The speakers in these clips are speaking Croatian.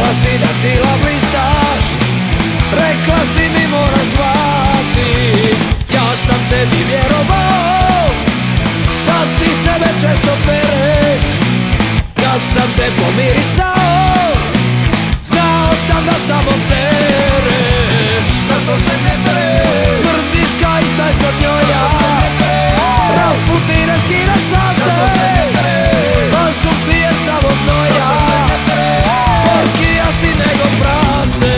Rekla si da cila blistaš, rekla si mi moraš zvati. Ja sam tebi vjerovao, da ti sebe često pereš. Kad sam te pomirisao, znao sam da samo sereš. Zašto se ne pereš? Smrtiš ka ista ispod njoja, rafutine skiraš čase, pa sum ti je samo gnoja. Sporkija si nego prase.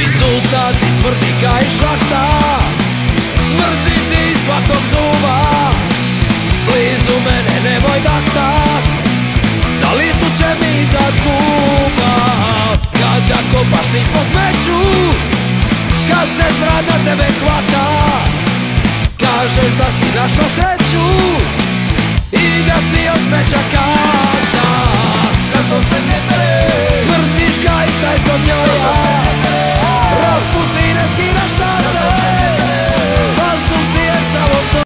Iz usta ti smrdi ka i šlakta, smrdi ti iz svakog zuba. Blizu mene nemoj daktat, na licu će mi izać guba. Kada kopaš ti po smeću, kad se smrad na tebe hvata, kažeš da si našla sreću i da si od smeća